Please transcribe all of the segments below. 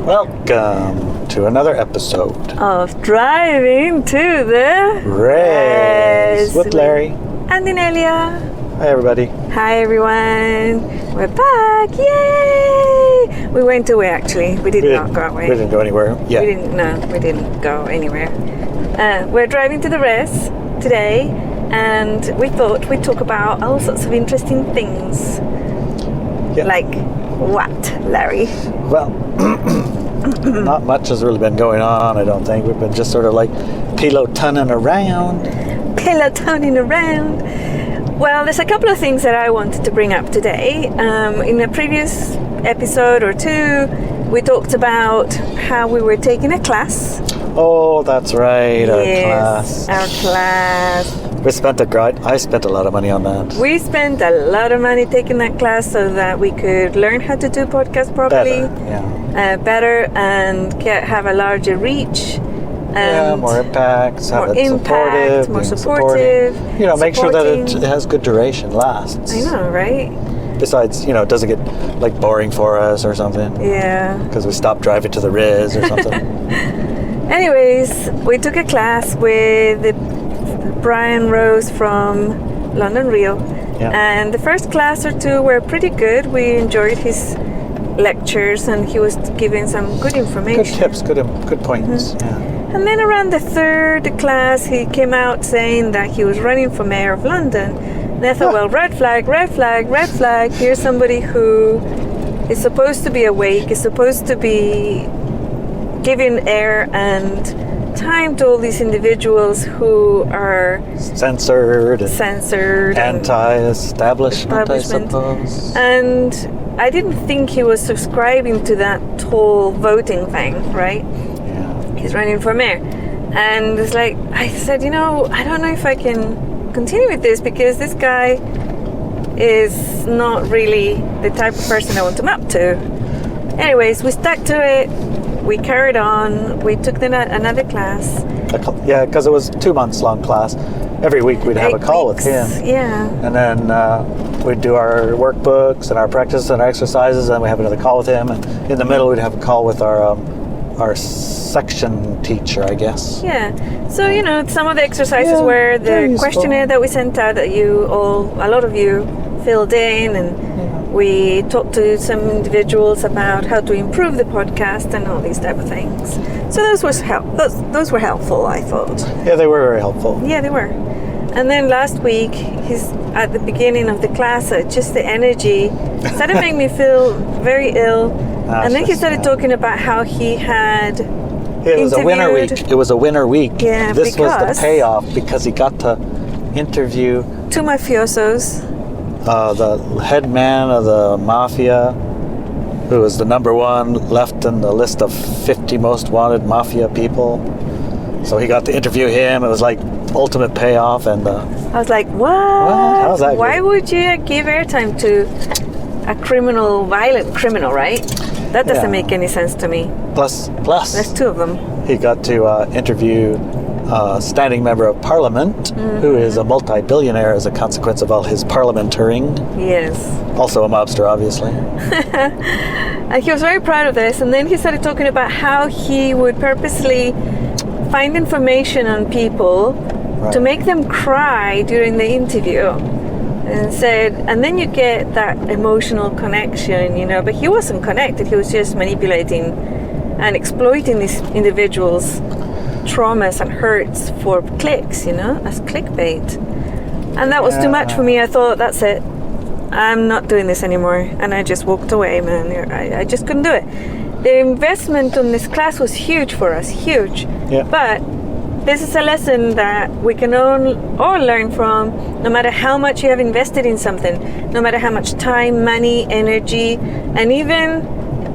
Welcome to another episode of Driving to the Race with Larry and Inelia. Hi everybody. Hi everyone. We're back. Yay! We went away actually. We did not go away. We didn't go anywhere. Yeah. We didn't go anywhere. We're driving to the race today, and we thought we'd talk about all sorts of interesting things. Yeah. Like what, Larry? Well, not much has really been going on, I don't think. We've been just sort of like pilotoning around. Well, there's a couple of things that I wanted to bring up today. In a previous episode or two, we talked about how we were taking a class. Oh, that's right, Yes, our class. I spent a lot of money on that. We spent a lot of money taking that class so that we could learn how to do podcasts properly, better, and have a larger reach. And more impact, more supportive. Make sure that it has good duration, lasts. I know, right? Besides, it doesn't get like boring for us or something. Yeah. Because we stopped driving to the Riz or something. Anyways, we took a class with Brian Rose from London Real. Yeah. And the first class or two were pretty good. We enjoyed his lectures and he was giving some good information. Good tips, good points. Mm-hmm. Yeah. And then around the third class, he came out saying that he was running for mayor of London. And I thought, well, red flag. Here's somebody who is supposed to be awake, is supposed to be giving air and time to all these individuals who are censored, anti-establishment, I suppose. And I didn't think he was subscribing to that whole voting thing, right? He's running for mayor. And it's like, I said, I don't know if I can continue with this because this guy is not really the type of person I want him up to. Anyways, we stuck to it. We carried on. We took another class. Yeah, because it was 2 months long class. Every week we'd have a call with him. Yeah. And then we'd do our workbooks and our practice and our exercises, and we have another call with him. And in the middle we'd have a call with our section teacher, I guess. Yeah. So, some of the exercises were the questionnaire that we sent out that a lot of you filled in, and we talked to some individuals about how to improve the podcast and all these type of things. So those were helpful, I thought. Yeah, they were very helpful. Yeah, they were. And then last week, at the beginning of the class, just the energy started making me feel very ill. And then he started talking about how he had It was a winner week. Yeah, this was the payoff because he got to interview two mafiosos. The head man of the mafia, who was the number one left in the list of 50 most wanted mafia people. So he got to interview him. It was like ultimate payoff. And I was like, what? How's that? Why would you give airtime to a violent criminal, right? That doesn't make any sense to me. Plus, there's two of them. He got to interview a standing member of parliament, who is a multi-billionaire as a consequence of all his parliamenteering. Yes. Also a mobster, obviously. And he was very proud of this. And then he started talking about how he would purposely find information on people to make them cry during the interview. And then you get that emotional connection, but he wasn't connected. He was just manipulating and exploiting these individuals' traumas and hurts for clicks, as clickbait. And that was too much for me. I thought, that's it. I'm not doing this anymore. And I just walked away, man. I just couldn't do it. The investment on this class was huge for us, huge. Yeah. But this is a lesson that we can all learn from, no matter how much you have invested in something, no matter how much time, money, energy, and even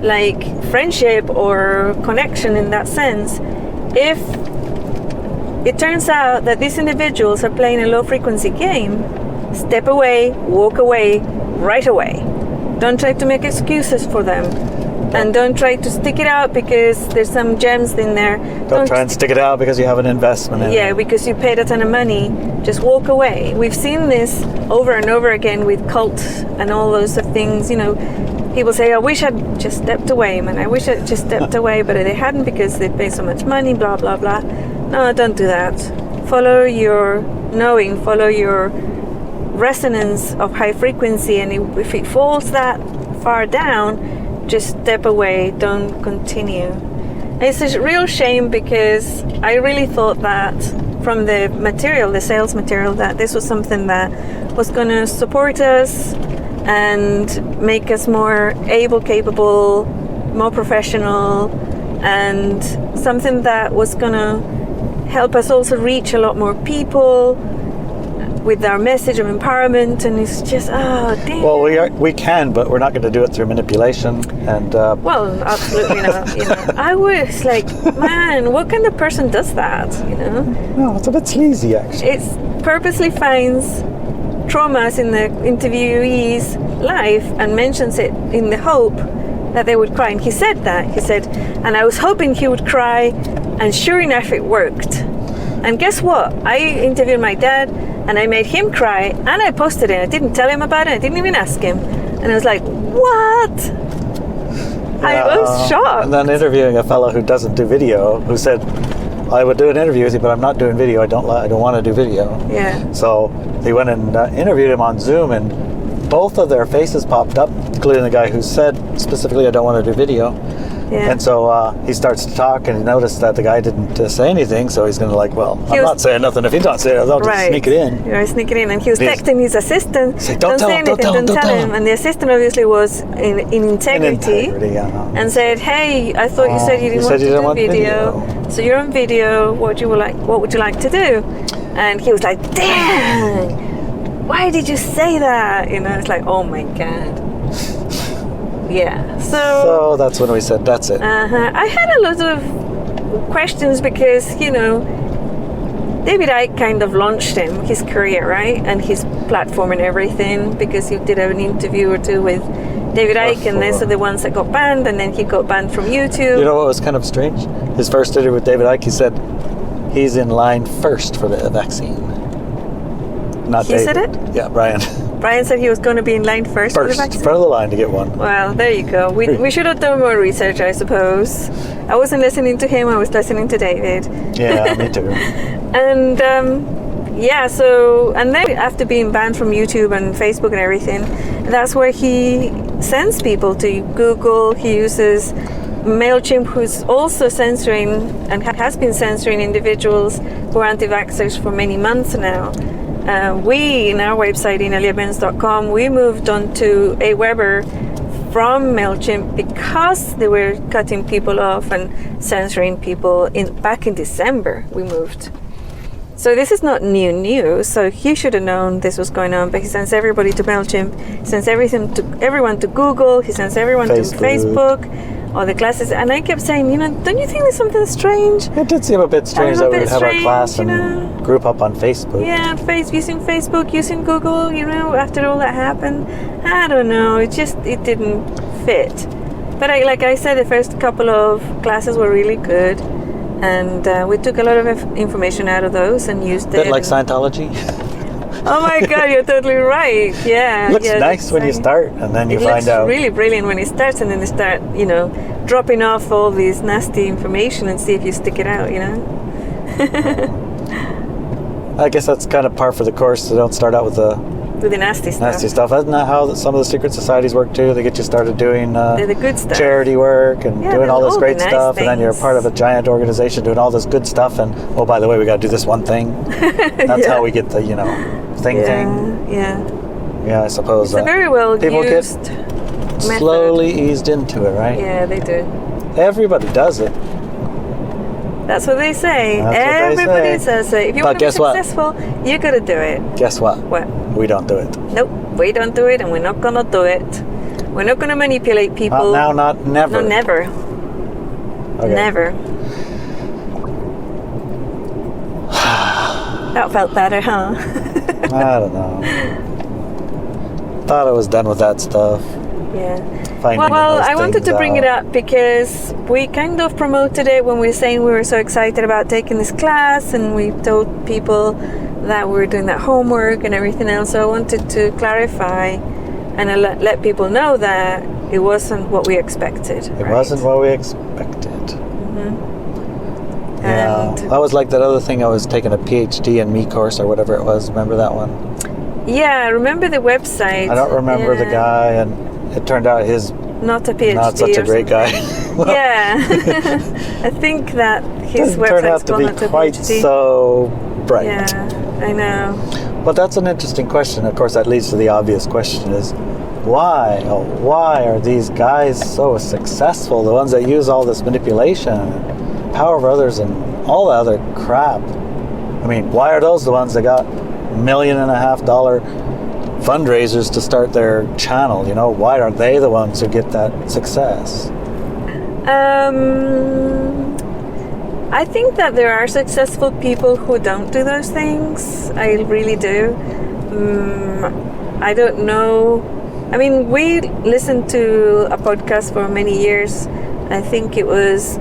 like friendship or connection in that sense. If it turns out that these individuals are playing a low frequency game, step away, walk away, right away. Don't try to make excuses for them. And don't try to stick it out because there's some gems in there. Don't try and stick it out because you have an investment in it. Yeah, because you paid a ton of money. Just walk away. We've seen this over and over again with cults and all those things. people say, I wish I'd just stepped away, man. I wish I'd just stepped away, but they hadn't because they pay so much money, blah, blah, blah. No, don't do that. Follow your knowing, follow your resonance of high frequency, and if it falls that far down, just step away, don't continue. And it's a real shame because I really thought that from the material, the sales material, that this was something that was going to support us and make us more able, capable, more professional, and something that was going to help us also reach a lot more people with our message of empowerment. And it's just, oh damn. Well, we can, but we're not going to do it through manipulation and well, absolutely not. I was like, man, what kind of person does that? No, it's a bit sleazy actually. It's purposely finds traumas in the interviewee's life and mentions it in the hope that they would cry. And he said, and I was hoping he would cry, and sure enough it worked. And guess what? I interviewed my dad and I made him cry, and I posted it. I didn't tell him about it. I didn't even ask him. And I was like, what? I was shocked. And then interviewing a fellow who doesn't do video, who said, I would do an interview with you, but I'm not doing video. I don't want to do video. Yeah. So they went and interviewed him on Zoom, and both of their faces popped up, including the guy who said specifically, I don't want to do video. Yeah. And so he starts to talk, and he noticed that the guy didn't say anything, so he's going to I'm not saying nothing. If he's not saying it, I'll just sneak it in. You're sneaking in. And he was texting his assistant, say, don't say anything, don't tell him. And the assistant obviously was in integrity, and said, hey, I thought you said you didn't want to do video. So you're on video, what would you like to do? And he was like, dang, why did you say that? It's like, oh my God. Yeah, so that's when we said, that's it. I had a lot of questions because, David Icke kind of launched his career, right? And his platform and everything, because he did an interview or two with David Icke, and those are the ones that got banned, and then he got banned from YouTube. You know what was kind of strange? His first interview with David Icke, he said he's in line first for the vaccine. Not David. He said it? Yeah, Brian. Brian said he was going to be in line first for the vaccine? Front of the line to get one. Well, there you go. We should have done more research, I suppose. I wasn't listening to him, I was listening to David. Yeah, me too. And and then after being banned from YouTube and Facebook and everything, that's where he sends people to Google. He uses MailChimp, who's also censoring and has been censoring individuals who are anti-vaxxers for many months now. We, in our website, ineliabenz.com, we moved on to Aweber from MailChimp because they were cutting people off and censoring people back in December. We moved. So this is not new. So he should have known this was going on, but he sends everybody to MailChimp, sends everyone to Google, he sends everyone to Facebook, all the classes. And I kept saying, don't you think there's something strange? It did seem a bit strange that we would have our class and group up on Facebook. Yeah, using Facebook, using Google, after all that happened. I don't know, it didn't fit. But like I said, the first couple of classes were really good. And we took a lot of information out of those and used it. A bit like Scientology. Oh my God, you're totally right. Yeah. It looks nice when you start, and then you find out. It looks really brilliant when it starts, and then they start, dropping off all this nasty information and see if you stick it out, I guess that's kind of par for the course. They don't start out with the nasty stuff. Nasty stuff. Isn't that how some of the secret societies work too? They get you started doing the good stuff. Charity work and doing all this great stuff, things. And then you're part of a giant organization doing all this good stuff. And by the way, we got to do this one thing. That's how we get the thing. Yeah, I suppose. It's a very well people used get slowly eased into it, right? Yeah, they do. Everybody does it. That's what they say. Everybody says it. If you want to be successful, you got to do it. Guess what? What? We don't do it. Nope, we don't do it, and we're not gonna do it. We're not gonna manipulate people. Not now, not never. No, never. Okay. Never. That felt better, huh? I don't know. Thought I was done with that stuff. Yeah. Well, I wanted to bring it up because we kind of promoted it when we were saying we were so excited about taking this class, and we told people that we were doing that homework and everything else. So I wanted to clarify and I let people know that it wasn't what we expected. It wasn't what we expected. Yeah, And that was like that other thing. I was taking a PhD in me course or whatever it was. Remember that one? yeah, I remember the website. I don't remember the Yeah. guy, and it turned out he's Not a PhD. not such a or great guy. something. Yeah, I think that his Doesn't turn out website's to gone be not a quite PhD. so bright. Yeah, I know. But that's an interesting question. Of course, that leads to the obvious question: is why? Oh, why are these guys so successful? The ones that use all this manipulation, power of others, and all the other crap. I mean, why are those the ones that got $1.5 million fundraisers to start their channel? You know, why are they the ones who get that success? I think that there are successful people who don't do those things. I really do. I don't know. I mean, we listened to a podcast for many years. I think it was,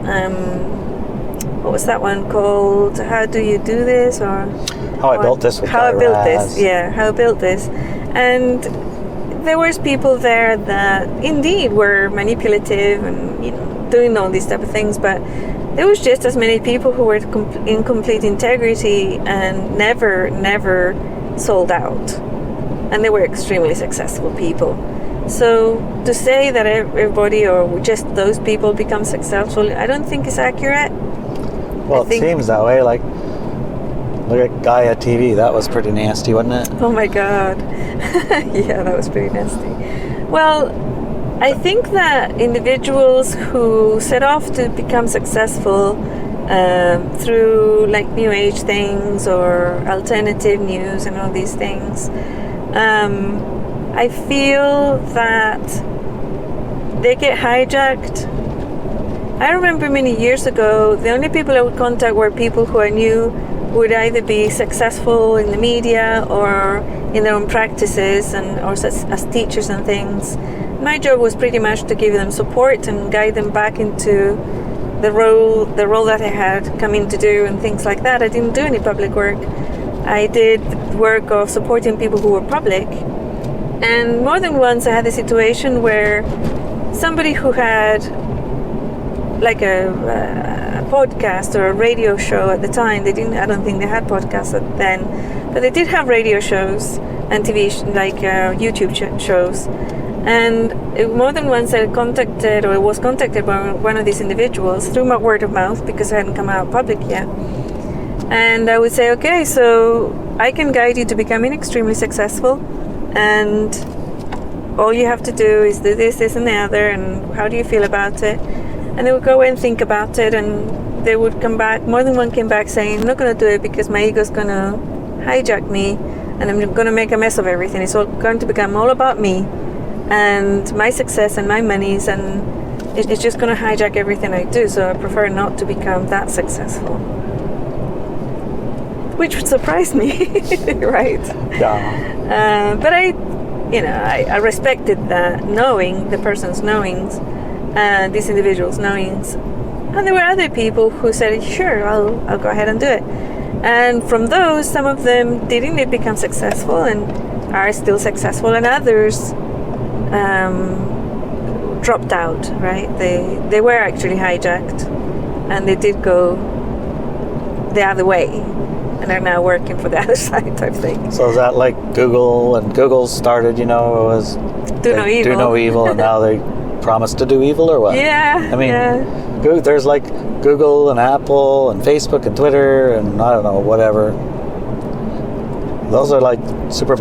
what was that one called? How Do You Do This? Or How I Built This with How I Guy Built Raz. This. Yeah, How I Built This. And there was people there that indeed were manipulative and, you know, doing all these type of things, but there was just as many people who were in complete integrity and never sold out, and they were extremely successful people. So to say that everybody or just those people become successful, I don't think is accurate. Well, I think- it seems that way. Like, look at Gaia TV. That was pretty nasty, wasn't it? Oh my God. Yeah, that was pretty nasty. Well, I think that individuals who set off to become successful through like New Age things or alternative news and all these things, I feel that they get hijacked. I remember many years ago, the only people I would contact were people who I knew would either be successful in the media or in their own practices and or as teachers and things. My job was pretty much to give them support and guide them back into the role that I had come in to do and things like that. I didn't do any public work. I did work of supporting people who were public. And more than once I had a situation where somebody who had like a podcast or a radio show at the time, I don't think they had podcasts then, but they did have radio shows and TV, YouTube shows. And more than once I was contacted by one of these individuals through my word of mouth because I hadn't come out public yet. And I would say, okay, so I can guide you to becoming extremely successful, and all you have to do is do this, this and the other, and how do you feel about it? And they would go away and think about it, and they would come back, more than one came back saying, I'm not going to do it because my ego's going to hijack me and I'm going to make a mess of everything. It's all going to become all about me and my success and my monies, and it's just going to hijack everything I do, so I prefer not to become that successful. Which would surprise me, right? Yeah. But I respected that, knowing the person's knowings, this individual's knowings, and there were other people who said, "Sure, I'll go ahead and do it." And from those, some of them didn't become successful and are still successful, and others dropped out. Right? They were actually hijacked, and they did go the other way, and are now working for the other side type thing. So is that like Google? And Google started, it was Do no evil. Do no evil, and now they promise to do evil, or what? Yeah. I mean, yeah. There's like Google and Apple and Facebook and Twitter and I don't know, whatever. Those are like super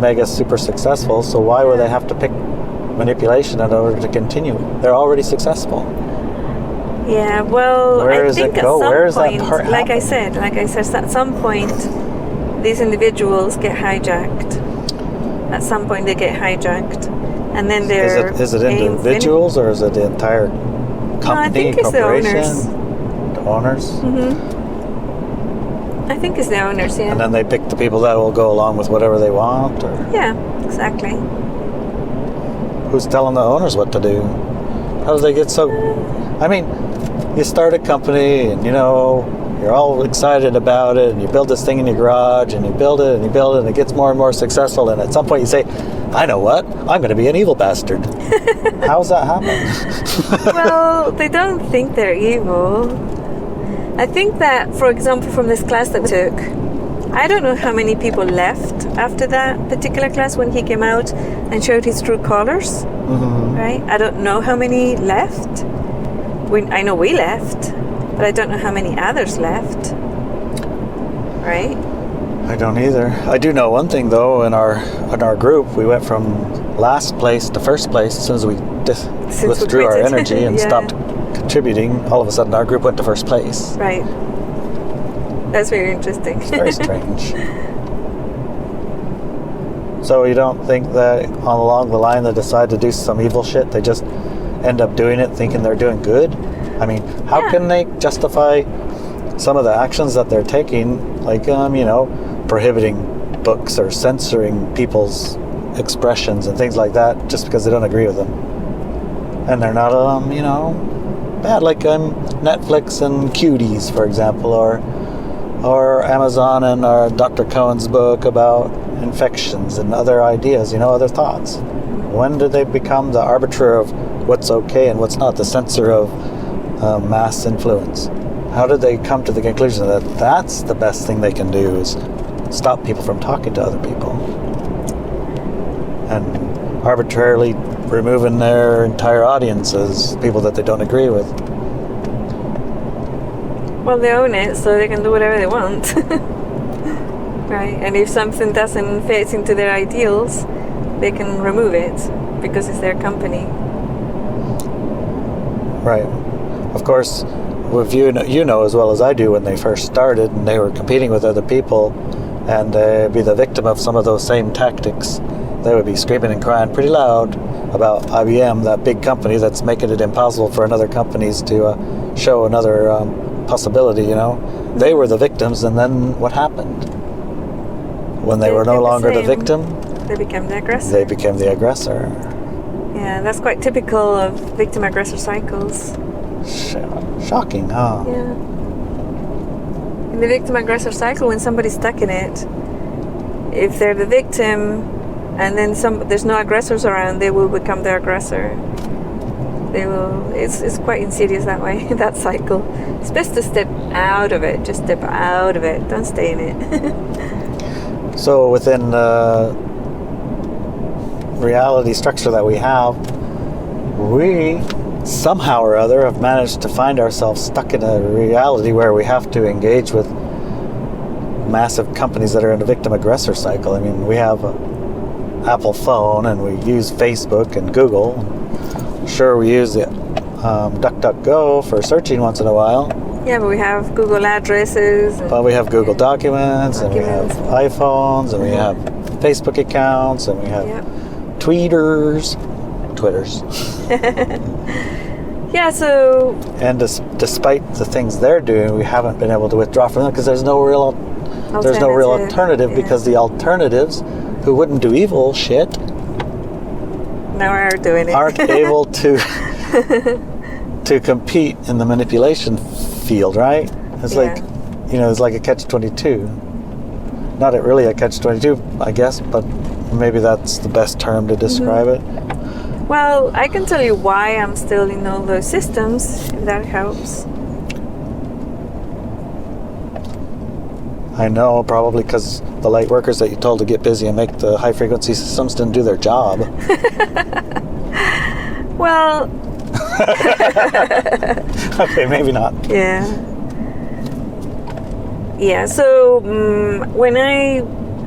successful. So why would they have to pick manipulation in order to continue? They're already successful. Yeah, well, Where I does think it go? at some Where is that point, part like I happen? said, at some point, these individuals get hijacked. At some point, they get hijacked, and then they're Is it individuals or is it the entire company, No, I think it's the corporation? owners. The owners? I think it's the owners, yeah. And then they pick the people that will go along with whatever they want, or Yeah, exactly. who's telling the owners what to do? How do they get so... I mean, you start a company and, you're all excited about it, and you build this thing in your garage, and you build it, and it gets more and more successful, and at some point you say, I know what, I'm going to be an evil bastard. How's that happen? Well, they don't think they're evil. I think that, for example, from this class that we took, I don't know how many people left after that particular class when he came out and showed his true colors. Mm-hmm. Right? I don't know how many left. I know we left, but I don't know how many others left. Right? I don't either. I do know one thing though. In our group, we went from last place to first place as soon as we withdrew our energy and stopped contributing. All of a sudden, our group went to first place. Right. That's very interesting. It's very strange. So you don't think that along the line they decide to do some evil shit, they just end up doing it thinking they're doing good? I mean, how can they justify some of the actions that they're taking, like, prohibiting books or censoring people's expressions and things like that just because they don't agree with them? And they're not, bad, like Netflix and Cuties, for example, or Amazon and Dr. Cohen's book about infections and other ideas, other thoughts. When do they become the arbiter of what's okay and what's not, the censor of mass influence? How did they come to the conclusion that that's the best thing they can do is stop people from talking to other people and arbitrarily removing their entire audience as people that they don't agree with? Well, they own it, so they can do whatever they want. Right? And if something doesn't fit into their ideals, they can remove it because it's their company. Right. Of course, with you know as well as I do, when they first started and they were competing with other people and be the victim of some of those same tactics, they would be screaming and crying pretty loud about IBM, that big company that's making it impossible for another companies to show another possibility, They were the victims, and then what happened? When they were no longer the victim, they became the aggressor. They became the aggressor. Yeah, that's quite typical of victim-aggressor cycles. Shocking, huh? Yeah. In the victim-aggressor cycle, when somebody's stuck in it, if they're the victim and then there's no aggressors around, they will become the aggressor. They will. It's quite insidious that way, that cycle. It's best to step out of it. Just step out of it. Don't stay in it. So within the reality structure that we have, we somehow or other have managed to find ourselves stuck in a reality where we have to engage with massive companies that are in a victim-aggressor cycle. I mean, we have an Apple phone and we use Facebook and Google. Sure, we use the DuckDuckGo for searching once in a while. Yeah, but we have Google addresses. But we have Google Documents, and we have iPhones, and we have Facebook accounts, and we have Twitters. Yeah, so... And despite the things they're doing, we haven't been able to withdraw from them because there's no real alternative because the alternatives who wouldn't do evil shit now are doing it. Aren't able to compete in the manipulation field, right? It's like, it's like a catch-22. Not really a catch-22, I guess, but maybe that's the best term to describe it. Well, I can tell you why I'm still in all those systems, if that helps. I know, probably because the light workers that you told to get busy and make the high-frequency systems didn't do their job. Well... Okay, maybe not. Yeah. Yeah, so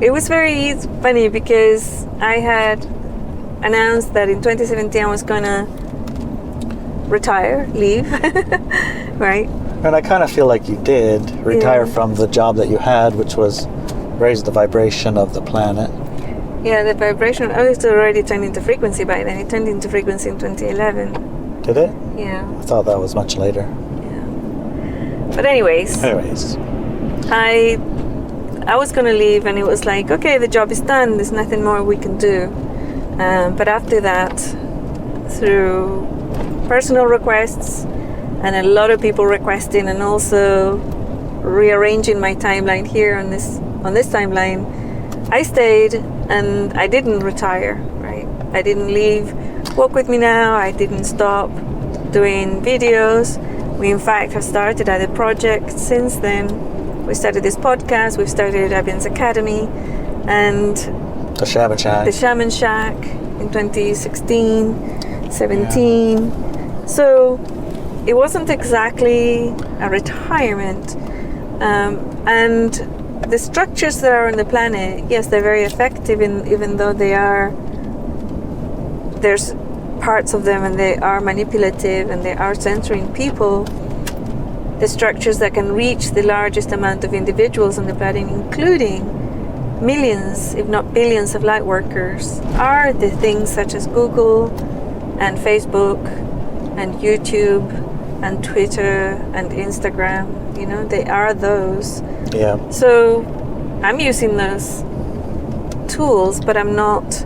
it was very funny because I had announced that in 2017 I was gonna leave, right? And I kind of feel like you did retire from the job that you had, which was raise the vibration of the planet. Yeah, the vibration, it was already turned into frequency by then. It turned into frequency in 2011. Did it? Yeah. I thought that was much later. Yeah. But anyways. I was going to leave and it was like, okay, the job is done. There's nothing more we can do. But after that, through personal requests and a lot of people requesting and also rearranging my timeline here on this timeline, I stayed And I didn't retire, right? I didn't leave Walk With Me Now. I didn't stop doing videos. We, in fact, have started other projects since then. We started this podcast. We've started Benz Academy. And the Shaman Shack. The Shaman Shack in 2016, 17. Yeah. So it wasn't exactly a retirement. And the structures that are on the planet, yes, they're very effective, even though there's parts of them and they are manipulative and they are censoring people. The structures that can reach the largest amount of individuals on the planet, including millions, if not billions of light workers, are the things such as Google and Facebook and YouTube and Twitter and Instagram. You know, they are those. Yeah. So I'm using those tools, but I'm not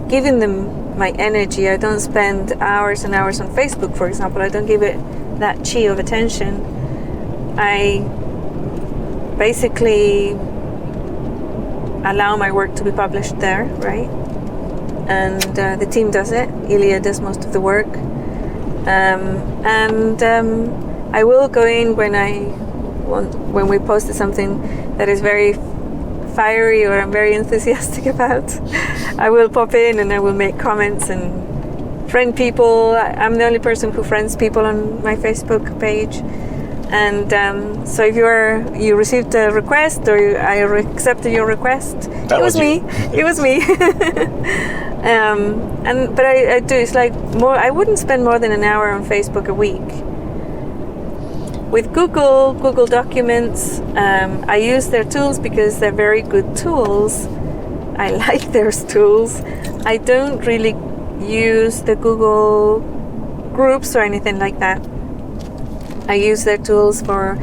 giving them my energy. I don't spend hours and hours on Facebook, for example. I don't give it that chi of attention. I basically allow my work to be published there, right? And the team does it. Inelia does most of the work. I will go in when we posted something that is very fiery or I'm very enthusiastic about. I will pop in and I will make comments and friend people. I'm the only person who friends people on my Facebook page. And so if you received a request or I accepted your request, it was me. But I do. It's like more. I wouldn't spend more than an hour on Facebook a week. With Google Documents, I use their tools because they're very good tools. I like their tools. I don't really use the Google groups or anything like that. I use their tools for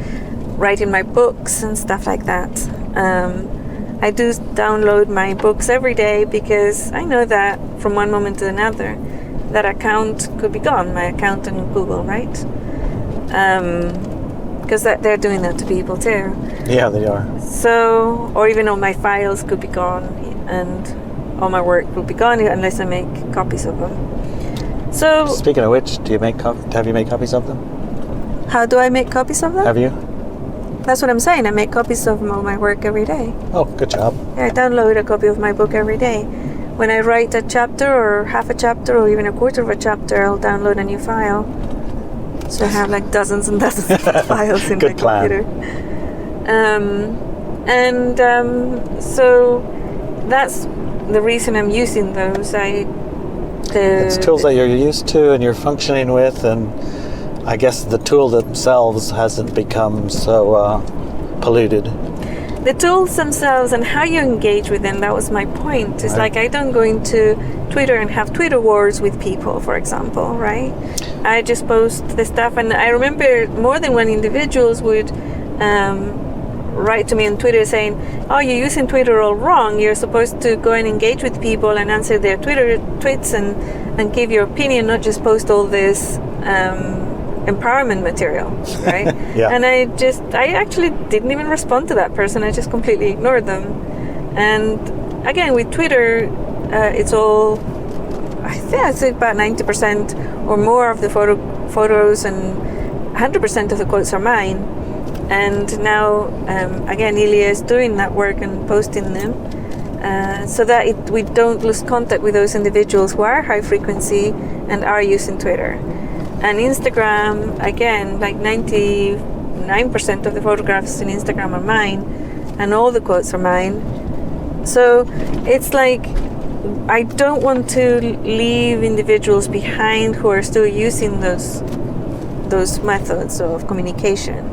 writing my books and stuff like that. I do download my books every day because I know that from one moment to another, that account could be gone, my account on Google, right? Because they're doing that to people too. Yeah, they are. So, or even all my files could be gone and all my work will be gone unless I make copies of them. So, speaking of which, have you made copies of them? How do I make copies of them? Have you? That's what I'm saying. I make copies of all my work every day. Oh, good job. Yeah, I download a copy of my book every day. When I write a chapter or half a chapter or even a quarter of a chapter, I'll download a new file. So I have like dozens and dozens of files in my computer. So that's the reason I'm using those. It's tools that you're used to and you're functioning with, and I guess the tool themselves hasn't become so polluted. The tools themselves and how you engage with them, that was my point. It's right. Like I don't go into Twitter and have Twitter wars with people, for example, right? I just post the stuff, and I remember more than one individuals would write to me on Twitter saying, oh, you're using Twitter all wrong. You're supposed to go and engage with people and answer their Twitter tweets and give your opinion, not just post all this empowerment material, right? Yeah. And I actually didn't even respond to that person. I just completely ignored them. And again, with Twitter, it's all, I think I'd say about 90% or more of the photos and 100% of the quotes are mine. And now, again, Inelia is doing that work and posting them so that we don't lose contact with those individuals who are high frequency and are using Twitter. And Instagram, again, like 99% of the photographs in Instagram are mine, and all the quotes are mine. So it's like I don't want to leave individuals behind who are still using those methods of communication.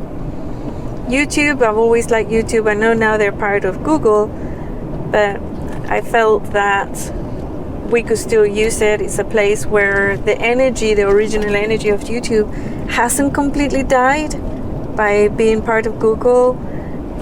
YouTube, I've always liked YouTube. I know now they're part of Google, but I felt that we could still use it. It's a place where the original energy of YouTube hasn't completely died by being part of Google.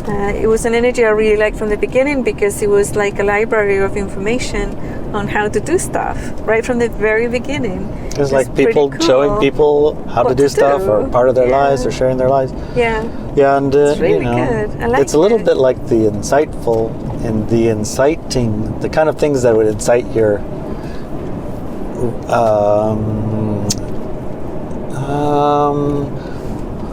It was an energy I really liked from the beginning because it was like a library of information on how to do stuff right from the very beginning. It's like people cool. showing people how to do stuff or part of their lives or sharing their lives. Yeah. Yeah, and it's really good. I like it's a little bit like the insightful in the inciting, the kind of things that would incite your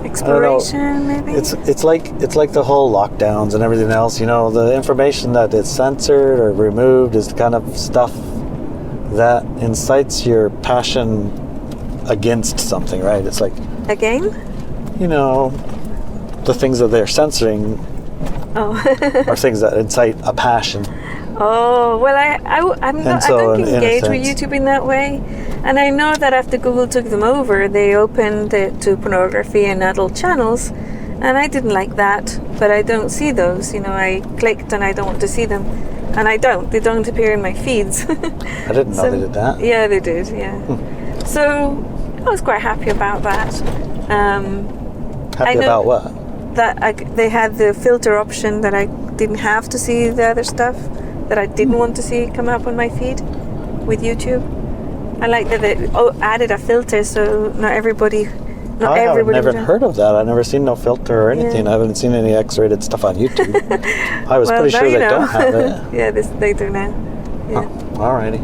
exploration, maybe. It's like the whole lockdowns and everything else. You know, the information that is censored or removed is the kind of stuff that incites your passion against something, right? It's like, Again? you know, the things that they're censoring are things that incite a passion. Oh, well, I don't engage with sense. YouTube in that way. And I know that after Google took them over, they opened it to pornography and adult channels. And I didn't like that, but I don't see those. You know, I clicked and I don't want to see them. And I don't. They don't appear in my feeds. I didn't know they did that. Yeah, they did, yeah. So I was quite happy about that. Happy about what? That they had the filter option that I didn't have to see the other stuff that I didn't want to see come up on my feed with YouTube. I like that they added a filter, so not everybody. I have never heard of that. I've never seen no filter or anything. Yeah. I haven't seen any X-rated stuff on YouTube. I was pretty sure they don't have it. Yeah, they do now. Yeah. Oh, alrighty.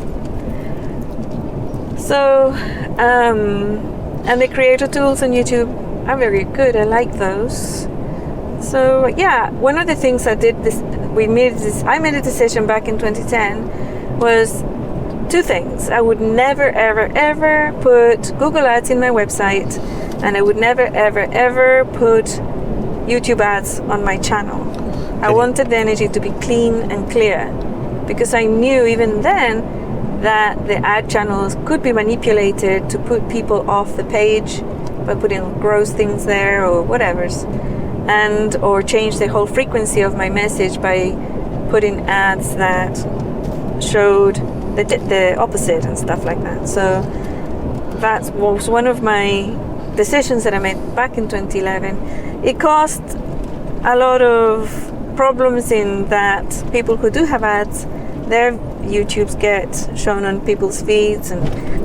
So, and the creator tools on YouTube are very good. I like those. So yeah, one of the things I did I made a decision back in 2010 was two things. I would never, ever, ever put Google Ads in my website, and I would never, ever, ever put YouTube ads on my channel. I wanted the energy to be clean and clear, because I knew even then that the ad channels could be manipulated to put people off the page by putting gross things there or whatever's, or change the whole frequency of my message by putting ads that showed the opposite and stuff like that. So that was one of my decisions that I made back in 2011. It caused a lot of problems in that people who do have ads, their YouTubes get shown on people's feeds and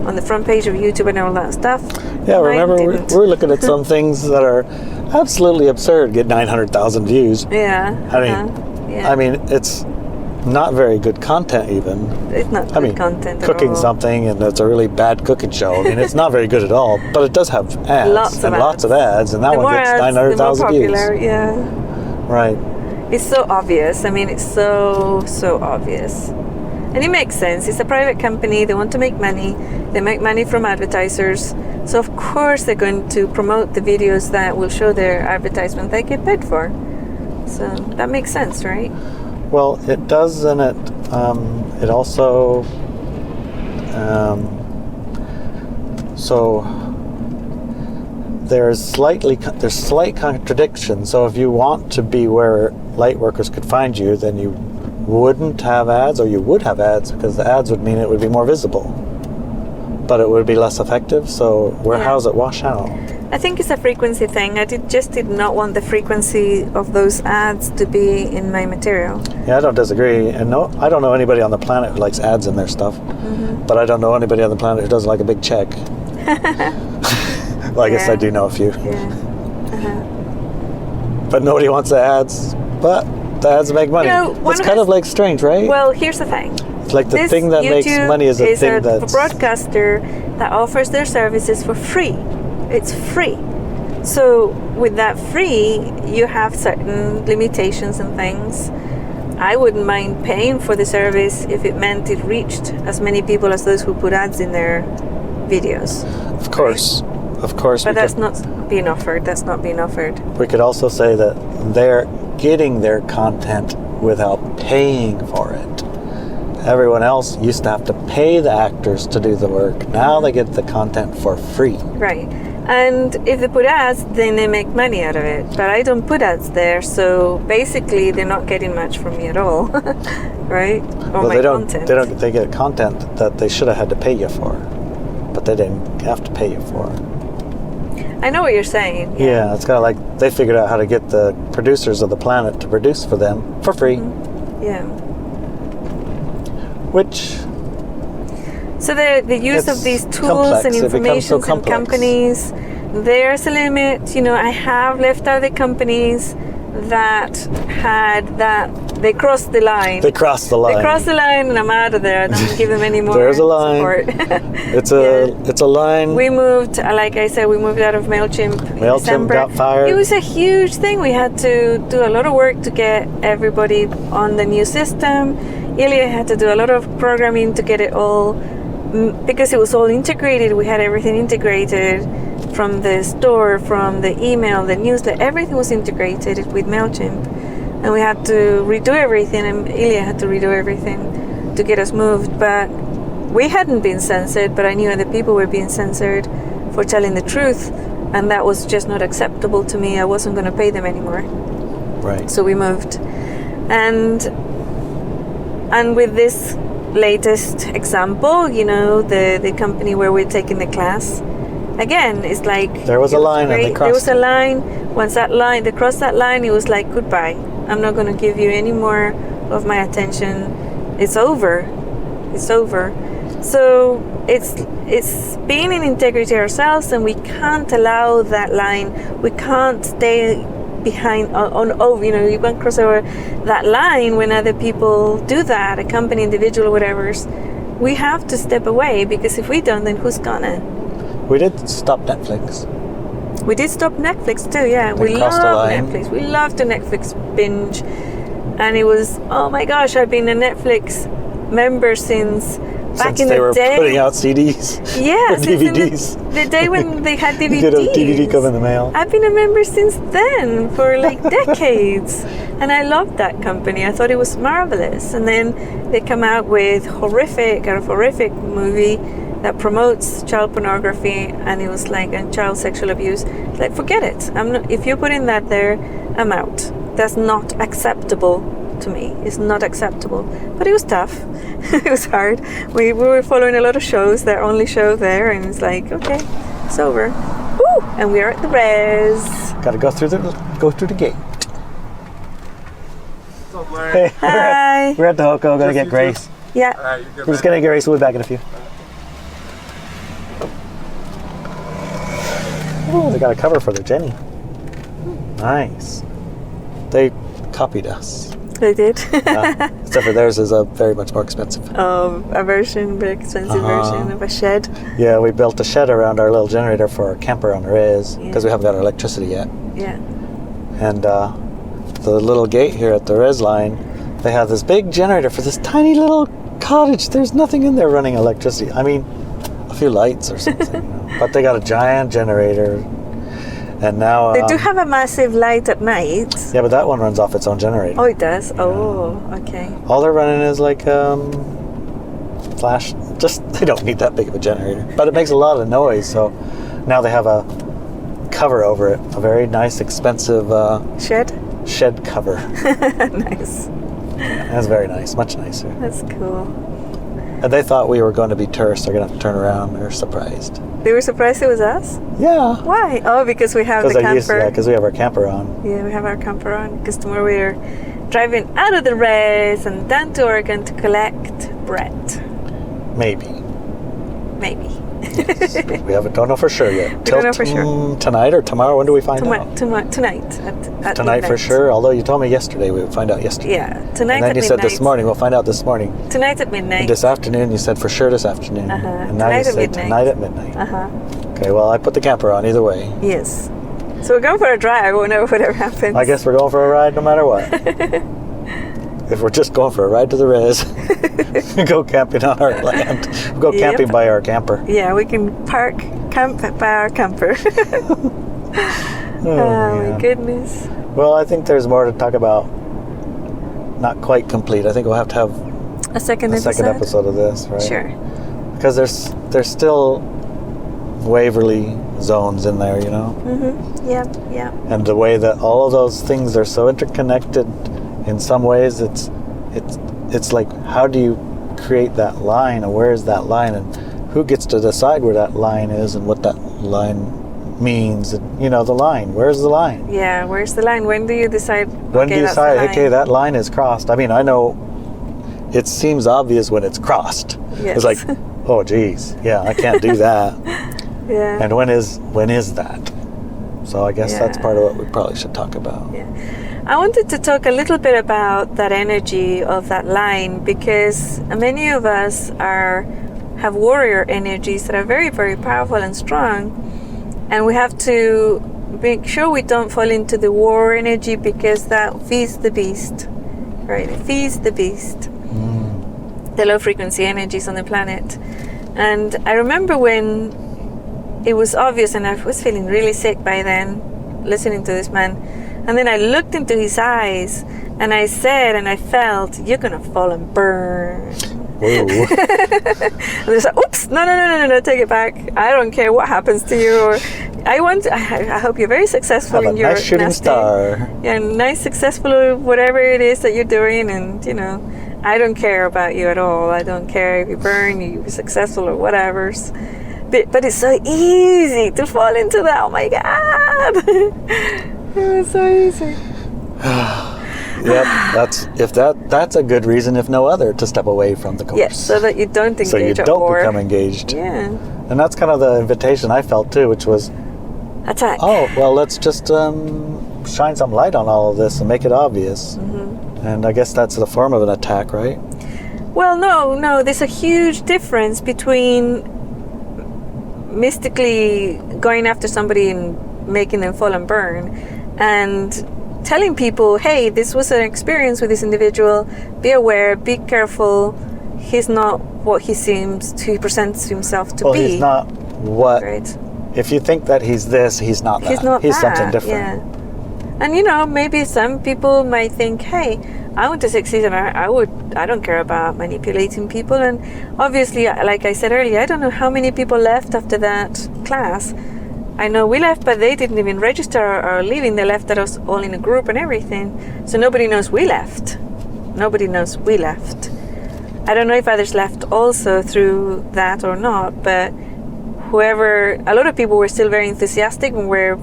on the front page of YouTube and all that stuff. Yeah, remember we're looking at some things that are absolutely absurd. Get 900,000 views. Yeah. I mean, it's not very good content even. It's not good content cooking at all. something and it's a really bad cooking show. I mean, it's not very good at all, but it does have ads. Lots of ads, and that one gets 900,000 views. Yeah. Right. It's so obvious. I mean, it's so obvious. And it makes sense. It's a private company. They want to make money. They make money from advertisers. So of course they're going to promote the videos that will show their advertisement they get paid for. So that makes sense, right? Well, it does, and it also so there's slight contradiction. So if you want to be where light workers could find you, then you wouldn't have ads, or you would have ads, because the ads would mean it would be more visible, but it would be less effective. So how's it wash out? I think it's a frequency thing. I did not want the frequency of those ads to be in my material. Yeah, I don't disagree. And no, I don't know anybody on the planet who likes ads in their stuff. Mm-hmm. But I don't know anybody on the planet who doesn't like a big check. Well, I guess I do know a few. Yeah. But nobody wants the ads. But the ads make money. It's kind of like strange, right? Well, here's the thing. It's like the thing that makes money is a thing that's... a broadcaster that offers their services for free. It's free. So with that free, you have certain limitations and things. I wouldn't mind paying for the service if it meant it reached as many people as those who put ads in their videos. Of course. But that's not being offered. That's not being offered. We could also say that they're getting their content without paying for it. Everyone else used to have to pay the actors to do the work. Now they get the content for free. Right. And if they put ads, then they make money out of it. But I don't put ads there, so basically they're not getting much from me at all, right? Or my content. They get content that they should have had to pay you for, but they didn't have to pay you for. I know what you're saying. Yeah, it's kind of like they figured out how to get the producers of the planet to produce for them for free. Mm-hmm. Yeah. Which... So the use of these tools and information and companies, there's a limit. You know, I have left out the companies that had that They crossed the line. They crossed the line. They crossed the line, and I'm out of there. I don't give them any more There's a line. support. It's a line. We moved, like I said, we moved out of MailChimp in December. got fired. It was a huge thing. We had to do a lot of work to get everybody on the new system. Inelia had to do a lot of programming to get it all, because it was all integrated. We had everything integrated from the store, from the email, the newsletter. Everything was integrated with MailChimp. And we had to redo everything, and Inelia had to redo everything to get us moved. But we hadn't been censored, but I knew other people were being censored for telling the truth, and that was just not acceptable to me. I wasn't going to pay them anymore. Right. So we moved. And with this latest example, the company where we're taking the class, again, it's like... There was a line and they crossed. There was a line. Once they crossed that line, it was like, goodbye. I'm not going to give you any more of my attention. It's over. It's over. So it's being in integrity ourselves, and we can't allow that line. We can't stay behind you can't cross over that line when other people do that, a company, individual, whatever. We have to step away, because if we don't, then who's gonna? We did stop Netflix. We did stop Netflix too, yeah. We love Netflix. We loved the Netflix binge. And it was, oh my gosh, I've been a Netflix member since back in the day. They were putting out CDs. Yeah, DVDs. The day when they had DVDs. You get a DVD come in the mail. I've been a member since then, for like decades. And I loved that company. I thought it was marvelous. And then they come out with a horrific movie that promotes child pornography, and it was like, and child sexual abuse. Like, forget it. If you're putting that there, I'm out. That's not acceptable to me. It's not acceptable. But it was tough. It was hard. We were following a lot of shows that only show there, and it's like, okay, it's over. Woo! And we are at the res. Got to go through the gate. What's up, Larry? Hey, Hi. we're at the Hoko. Gonna get Grace. Yeah. All right, We're just gonna get Grace. We'll be back in a few. Oh, they got a cover for their Jenny. Nice. They copied us. They did. Except for theirs is very much more expensive. A very expensive version of a shed. Yeah, we built a shed around our little generator for our camper on the res, because we haven't got our electricity yet. Yeah. And the little gate here at the res line, they have this big generator for this tiny little cottage. There's nothing in there running electricity. I mean, a few lights or something. But they got a giant generator. And now... They do have a massive light at night. Yeah, but that one runs off its own generator. Oh, it does? Oh, okay. All they're running is like flash. They don't need that big of a generator. But it makes a lot of noise, so now they have a cover over it. A very nice, expensive... Shed cover. Nice. That's very nice. Much nicer. That's cool. And they thought we were going to be tourists. They're going to have to turn around. They're surprised. They were surprised it was us? Yeah. Why? Oh, because we have the camper. Because we have our camper on. Yeah, we have our camper on. Because tomorrow we're driving out of the res and down to Oregon to collect Brett. Maybe. Yes. We don't know for sure yet. We don't know for sure. Tonight or tomorrow? When do we find out? Tonight at Tonight midnight. For sure. Although you told me yesterday we would find out yesterday. Yeah, tonight and then at midnight. you said this morning we'll find out this morning. Tonight at midnight. And this afternoon you said for sure this afternoon. And now you say tonight at midnight. Okay, well I put the camper on either way. Yes. So we're going for a drive, whatever happens. I guess we're going for a ride no matter what. If we're just going for a ride to the res, go camping on our land. We'll go camping by our camper. Yeah, we can camp by our camper. Oh my goodness. Well, I think there's more to talk about. Not quite complete. I think we'll have to have a second episode of this, right? Sure. Because there's still Waverly zones in there, you know? Mm-hmm. Yeah. And the way that all of those things are so interconnected, in some ways it's like, how do you create that line, and where is that line, and who gets to decide where that line is and what that line means, and, the line, where's the line? Yeah, where's the line? When do you decide? When do you decide, okay, that line is crossed? I mean, I know it seems obvious when it's crossed. Yes. It's like, oh geez, yeah, I can't do that. Yeah. And when is that? So I guess that's part of what we probably should talk about. Yeah. I wanted to talk a little bit about that energy of that line, because many of us have warrior energies that are very, very powerful and strong, and we have to make sure we don't fall into the war energy, because that feeds the beast, right? It feeds the beast, the low frequency energies on the planet. And I remember when it was obvious, and I was feeling really sick by then, listening to this man, and then I looked into his eyes, and I said, and I felt, "You're gonna fall and burn." And they said, "Oops, no, take it back. I don't care what happens to you. Or I hope you're very successful in your nice shooting star. Yeah, nice, successful, whatever it is that you're doing, and I don't care about you at all. I don't care if you burn, you're successful or whatever's." But it's so easy to fall into that. Oh my God. It was so easy. Yep, that's a good reason, if no other, to step away from the course. Yes, so that you don't engage. So you don't become engaged. Yeah. And that's kind of the invitation I felt too, which was, attack. oh, well, let's just shine some light on all of this and make it obvious. Mm-hmm. And I guess that's the form of an attack, right? Well, no, there's a huge difference between mystically going after somebody and making them fall and burn, and telling people, hey, this was an experience with this individual, be aware, be careful, he's not what he presents himself to be. Well, he's not what, right? If you think that he's this, he's not that. He's not he's that, something different. Yeah. And maybe some people might think, hey, I want to succeed, and I don't care about manipulating people. And obviously, like I said earlier, I don't know how many people left after that class. I know we left, but they didn't even register our leaving. They left us all in a group and everything. So nobody knows we left. Nobody knows we left. I don't know if others left also through that or not, but a lot of people were still very enthusiastic when we're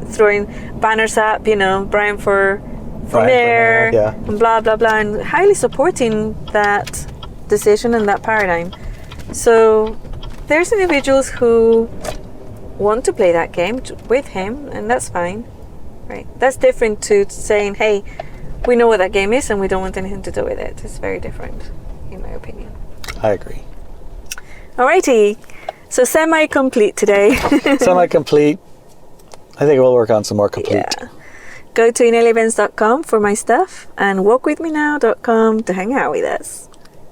throwing banners up, Brian for mayor, yeah. And blah, blah, blah, and highly supporting that decision and that paradigm. So there's individuals who want to play that game with him, and that's fine, right? That's different to saying, hey, we know what that game is and we don't want anything to do with it. It's very different, in my opinion. I agree. Alrighty, so semi-complete today. Semi-complete. I think we'll work on some more complete. Yeah. Go to ineliabenz.com for my stuff, and walkwithmenow.com to hang out with us.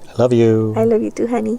I love you. I love you too, honey.